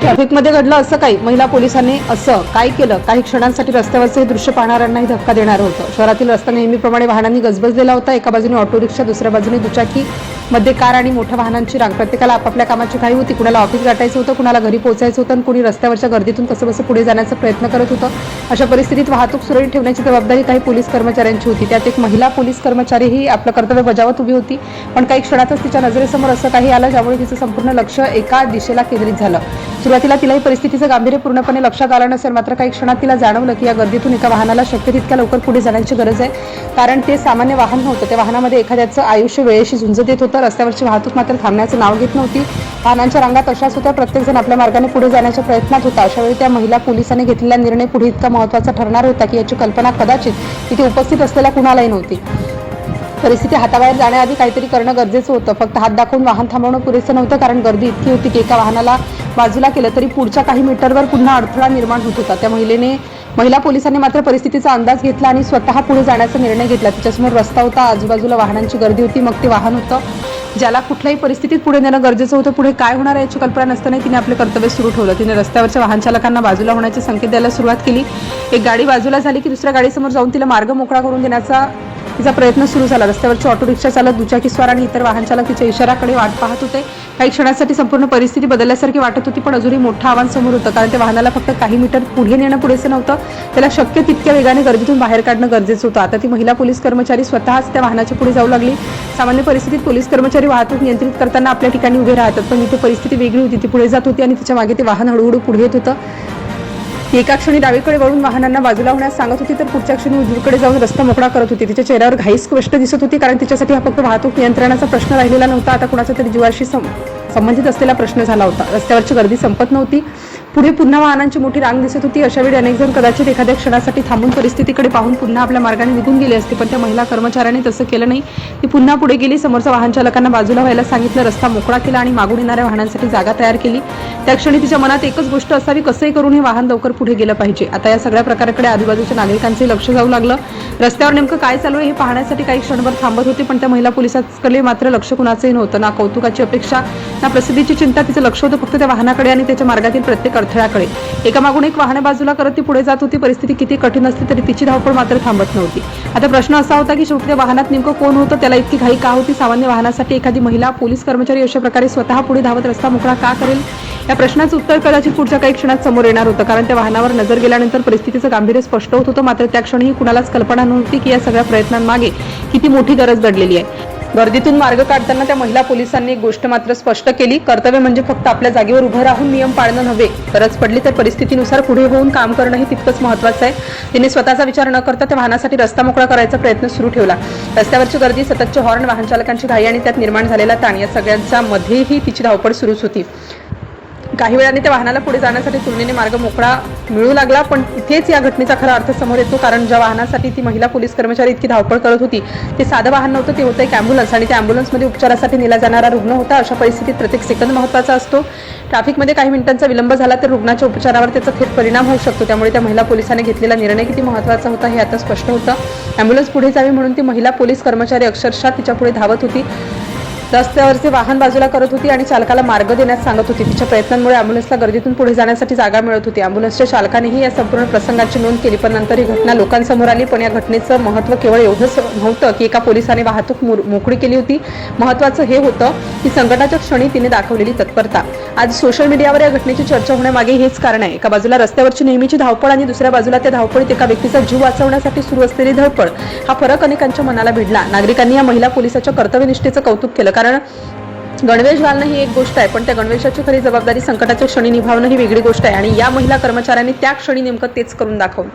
ट्रॅफिकमध्ये घडलं असं काही महिला पोलिसांनी असं काय केलं, काही क्षणांसाठी रस्त्यावरचं हे दृश्य पाहणाऱ्यांनाही धक्का देणारं होतं। शहरातील रस्ता नेहमीप्रमाणे वाहनांनी गजबजलेला होता। एका बाजूने ऑटो रिक्षा, दुसऱ्या बाजूने दुचाकी, मध्ये कार आणि मोठ्या वाहनांची रांग। प्रत्येकाला आपापल्या कामाची घाई होती। कुणाला ऑफिस गाठायचं होतं, कुणाला घरी पोहोचायचं होतं आणि कुणी रस्त्यावरच्या गर्दीतून कसंबसं पुढे जाण्याचा प्रयत्न करत होतं। अशा परिस्थितीत वाहतूक सुरळीत ठेवण्याची जबाबदारी काही पोलीस कर्मचाऱ्यांची होती। त्यात एक महिला पोलीस कर्मचारीही आपलं कर्तव्य बजावत उभी होती, पण काही क्षणातच तिच्या नजरेसमोर असं काही आलं ज्यामुळे तिचं संपूर्ण लक्ष एका दिशेला केंद्रित झालं। सुरुवातीला तिलाही परिस्थितीचं गांभीर्य पूर्णपणे लक्षात आलं नसेल, मात्र काही क्षणात तिला जाणवलं की या गर्दीतून एका वाहनाला शक्य तितक्या लवकर पुढे जाण्याची गरज आहे, कारण ते सामान्य वाहन नव्हतं। त्या वाहनामध्ये एखाद्याचं आयुष्य वेळेशी झुंज देत होतं। रस्त्यावरची वाहतूक मात्र थांबण्याचं नाव घेत नव्हती। वाहनांच्या रांगा तशाच होत्या, प्रत्येकजण आपल्या मार्गाने पुढे जाण्याच्या प्रयत्नात होता। अशावेळी त्या महिला पोलिसांनी घेतलेला निर्णय पुढे इतका महत्त्वाचा ठरणार होता की याची कल्पना कदाचित तिथे उपस्थित असलेल्या कुणालाही नव्हती। परिस्थिती हाताबाहेर जाण्याआधी काहीतरी करणं गरजेचं होतं। फक्त हात दाखवून वाहन थांबवणं पुरेसं नव्हतं, कारण गर्दी इतकी होती की एका वाहनाला बाजूला केलं तरी पुढच्या काही मीटरवर पुन्हा अडथळा निर्माण होत होता। त्या महिला पोलिसांनी मात्र परिस्थितीचा अंदाज घेतला आणि स्वतः पुढे जाण्याचा निर्णय घेतला। तिच्यासमोर रस्ता होता, आजूबाजूला वाहनांची गर्दी होती, मग ते वाहन होतं ज्याला कुठल्याही परिस्थितीत पुढे नेणं गरजेचं होतं। पुढे काय होणार याची कल्पना नसतानाही तिने आपले कर्तव्य सुरू ठेवलं। तिने रस्त्यावरच्या वाहन चालकांना बाजूला होण्याचे संकेत द्यायला सुरुवात केली। एक गाडी बाजूला झाली की दुसऱ्या गाडीसमोर जाऊन तिला मार्ग मोकळा करून देण्याचा तिचा प्रयत्न सुरू झाला। रस्त्यावरचे ऑटो रिक्षा चालक, दुचाकीस्वार आणि इतर वाहन चालक तिच्या इशाऱ्याकडे वाट पाहत होते। काही क्षणांसाठी संपूर्ण परिस्थिती बदलल्यासारखी वाटत होती, पण अजूनही मोठं आव्हान समोर होतं, कारण त्या वाहनाला फक्त काही मीटर पुढे नेणं पुरेसं नव्हतं, त्याला शक्य तितक्या वेगाने गर्दीतून बाहेर काढणं गरजेचं होतं। आता ती महिला पोलीस कर्मचारी स्वतःच त्या वाहनाच्या पुढे जाऊ लागली। सामान्य परिस्थितीत पोलीस कर्मचारी वाहतूक नियंत्रित करताना आपल्या ठिकाणी उभे राहतात, पण इथे परिस्थिती वेगळी होती। ती पुढे जात होती आणि तिच्या मागे ते वाहन हळूहळू पुढे येत होतं। एका क्षणी डावीकडे वळून वाहनांना बाजूला होण्यास सांगत होती, तर पुढच्या क्षणी उजवीकडे जाऊन रस्ता मोकळा करत होती। तिच्या चेहऱ्यावर घाई स्पष्ट दिसत होती, कारण तिच्यासाठी हा फक्त वाहतूक नियंत्रणाचा प्रश्न राहिलेला नव्हता, आता कुणाच्या तरी जीवाशी संबंधित असलेला प्रश्न झाला होता। रस्त्यावरची गर्दी संपत नव्हती, पुढे पुन्हा वाहनांची मोठी रांग दिसत होती। अशावेळी अनेक जण कदाचित एखाद्या क्षणासाठी थांबून परिस्थितीकडे पाहून पुन्हा आपल्या मार्गाने निघून गेले असते, पण त्या महिला कर्मचाऱ्याने तसं केलं नाही। ती पुन्हा पुढे गेली, समोरच्या वाहन चालकांना बाजूला व्हायला सांगितलं, रस्ता मोकळा केला आणि मागून येणाऱ्या वाहनांसाठी जागा तयार केली। त्या क्षणी तिच्या मनात एकच गोष्ट असावी, कसंही करून हे वाहन लवकर पुढे गेलं पाहिजे। आता या सगळ्या प्रकाराकडे आजूबाजूच्या नागरिकांचे लक्ष जाऊ लागलं। रस्त्यावर नेमकं काय चालू आहे हे पाहण्यासाठी काही क्षणभर थांबत होते, पण त्या महिला पोलिसांकडे मात्र लक्ष कुणाचंही नव्हतं। ना कौतुकाची अपेक्षा, ना प्रसिद्धीची चिंता। तिचं लक्ष होतं फक्त त्या वाहनाकडे आणि त्याच्या मार्गातील प्रत्येक अडथळ्याकडे। एकामागून एक वाहने बाजूला करत ती पुढे जात होती। परिस्थिती किती कठीण असली तरी तिची धावपळ मात्र थांबत नव्हती। आता प्रश्न असा होता की शेवटी त्या वाहनात नेमकं कोण होतं, त्याला इतकी घाई का होती? सामान्य वाहनासाठी एखादी महिला पोलीस कर्मचारी अशा प्रकारे स्वतः पुढे धावत रस्ता मोकळा का करेल? या प्रश्नाचं उत्तर कदाचित पुढच्या काही क्षणात समोर येणार होतं, कारण त्या वाहनावर नजर गेल्यानंतर परिस्थितीचं गांभीर्य स्पष्ट होत होतं। मात्र त्या क्षणीही कुणालाच कल्पना नव्हती की या सगळ्या प्रयत्नांमागे किती मोठी गरज दडलेली आहे। गर्दीतून मार्ग काढताना त्या महिला पोलिसांनी एक गोष्ट मात्र स्पष्ट केली, कर्तव्य म्हणजे फक्त आपल्या जागेवर उभं राहून नियम पाळणं नव्हे, गरज पडली तर परिस्थितीनुसार पुढे होऊन काम करणं हे तितकंच महत्त्वाचं आहे। तिने स्वतःचा विचार न करता त्या वाहनासाठी रस्ता मोकळा करायचा प्रयत्न सुरू ठेवला। रस्त्यावरची गर्दी, सततचे हॉर्न, वाहन चालकांची घाई आणि त्यात निर्माण झालेला ताण, या सगळ्यांच्या मध्येही तिची धावपळ सुरूच होती। काही वेळाने त्या वाहनाला पुढे जाण्यासाठी तुलनेने मार्ग मोकळा मिळू लागला, पण इथेच या घटनेचा खरा अर्थ समोर येतो, कारण ज्या वाहनासाठी ती महिला पोलीस कर्मचारी इतकी धावपळ करत होती ते साधं वाहन नव्हतं, ते होतं एक ॲम्ब्युलन्स, आणि त्या ॲम्ब्युलन्समध्ये उपचारासाठी नेला जाणारा रुग्ण होता। अशा परिस्थितीत प्रत्येक सेकंद महत्त्वाचा असतो। ट्रॅफिकमध्ये काही मिनिटांचा विलंब झाला तर रुग्णाच्या उपचारावर त्याचा थेट परिणाम होऊ शकतो। त्यामुळे त्या महिला पोलिसांनी घेतलेला निर्णय किती महत्त्वाचा होता हे आता स्पष्ट होतं। ॲम्ब्युलन्स पुढे जावी म्हणून ती महिला पोलीस कर्मचारी अक्षरशः तिच्या पुढे धावत होती, रस्त्यावरचे वाहन बाजूला करत होती आणि चालकाला मार्ग देण्यास सांगत होती। तिच्या प्रयत्नांमुळे ॲम्ब्युलन्सला गर्दीतून पुढे जाण्यासाठी जागा मिळत होती। ॲम्ब्युलन्सच्या चालकानेही या संपूर्ण प्रसंगाची नोंद केली, पण नंतर ही घटना लोकांसमोर आली। पण या घटनेचं महत्त्व केवळ एवढंच नव्हतं की एका पोलिसाने वाहतूक मोकळी केली होती, महत्त्वाचं हे होतं की संकटाच्या क्षणी तिने दाखवलेली तत्परता। आज सोशल मीडियावर या घटनेची चर्चा होण्यामागे हेच कारण आहे। एका बाजूला रस्त्यावरची नेहमीची धावपळ आणि दुसऱ्या बाजूला त्या धावपळीत एका व्यक्तीचा जीव वाचवण्यासाठी सुरू असलेली धडपड, हा फरक अनेकांच्या मनाला भिडला। नागरिकांनी या महिला पोलिसाच्या कर्तव्यनिष्ठेचं कौतुक केलं, कारण गणवेश घालणं ही एक गोष्ट आहे, पण त्या गणवेशाची खरी जबाबदारी संकटाच्या क्षणी निभावणं ही वेगळी गोष्ट आहे, आणि या महिला कर्मचाऱ्यांनी त्या क्षणी नेमकं तेच करून दाखवलं।